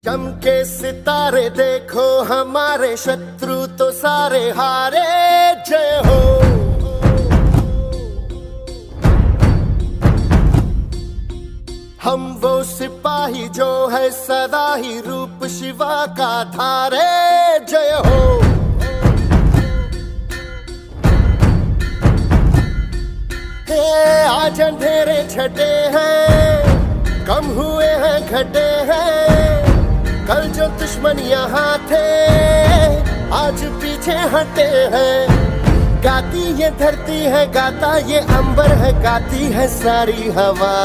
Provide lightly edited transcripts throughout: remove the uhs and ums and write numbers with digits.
चमके सितारे देखो हमारे शत्रु तो सारे हारे, जय हो। हम वो सिपाही जो है सदा ही रूप शिवा का धारे, जय हो। हे आज अंधेरे छटे हैं, कम हुए हैं घटे हैं, कल जो दुश्मन यहाँ थे आज पीछे हटे हैं। गाती ये धरती है, गाता ये अंबर है, गाती है सारी हवा।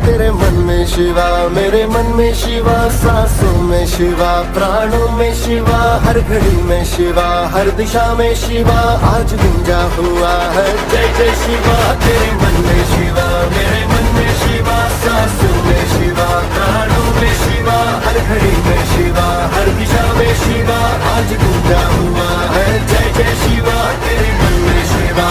तेरे मन में शिवा, मेरे मन में शिवा, सांसों में शिवा, प्राणों में शिवा, हर घड़ी में शिवा, हर दिशा में शिवा आज गूंजा हुआ है। जय जय शिवा। तेरे मन में शिवा, मेरे मन में शिवा, सांसों में शिवा, प्राणों में शिवा, हर घड़ी में शिवा, हर दिशा में शिवा आज गूंजा हुआ है। जय जय शिवा। तेरे मन में शिवा।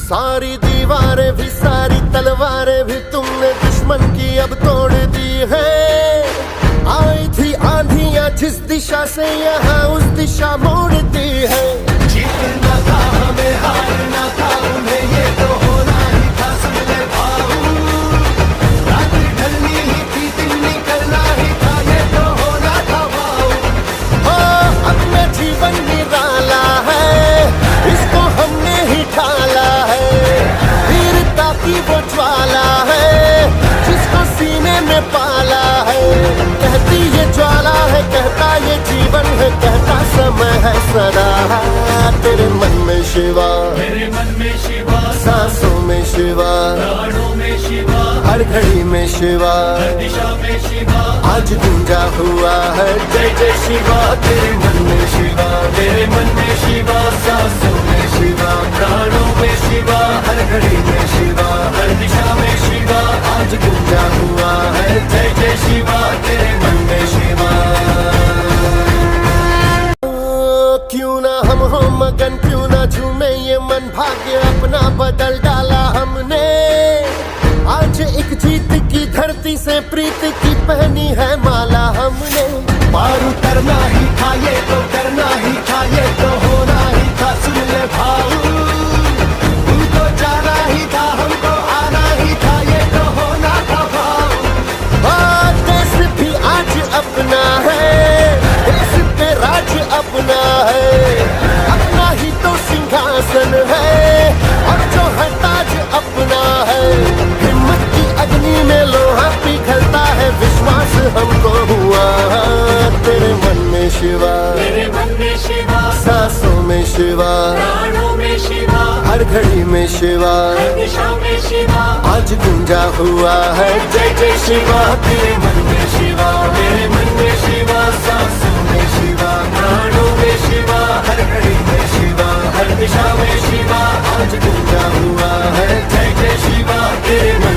सारी दीवारें भी सारी तलवारें भी तुमने दुश्मन की अब तोड़ दी है। आई थी आंधियां जिस दिशा से यहाँ उस दिशा मोड़ दी है। जीतना था हमें, हारना था उन्हें, ये तो होना ही था। सुन ले भाऊ, रात ढलनी ही थी, दिन निकलना ही था, ये तो होना था भाऊ। अपना जीवन निराला है, इसको हमने ही ढाला है। वीरता की वो ज्वाला है, जिसको सीने में पाला है। कहती ये ज्वाला है, कहता ये जीवन है, कहता समय है सदा। तेरे मन में शिवा, मेरे मन में शिवा, सांसों में शिवा, प्राणों में शिवा, हर घड़ी में शिवा, हर दिशा में शिवा आज गूंजा हुआ है। जय जय शिवा। तेरे मन में शिवा, मेरे मन में शिवा, सांसों में शिवा, प्राणों में शिवा, हर घड़ी में शिवा, हर दिशा में शिवा आज गूंजा हुआ है। जय जय शिवा। तेरे मन में शिवा। क्यों ना हम हो मगन, क्यों ना झूमे ये मन, भाग्य अपना बदल डाला हमने। आज एक जीत की धरती से प्रीत की पहनी है माला हमने। पार उतरना ही था, ये तो करना ही था, ये तो होना ही था। सुन ले भाऊ, उनको जाना ही था, हमको आना ही था, ये तो होना था भाऊ। देश भी आज अपना है, देश पे राज अपना है, अपना ही तो सिंहासन है, और जो है ताज अपना है। हिम्मत की अग्नि में लोहा पिघलता है, विश्वास हमको हुआ। तेरे मन में शिवा, मेरे मन में शिवा, सांसों में शिवा, प्राणों में शिवा, हर घड़ी में शिवा हर दिशा में शिवा आज गूंजा हुआ है। जय जय शिवा। तेरे मन में शिवा, मेरे मन में शिवा, सांसों में शिवा, प्राणों में शिवा, हर घड़ी में शिवा, हर दिशा में शिवा आज गूंजा हुआ है। जय जय शिवा। तेरे मन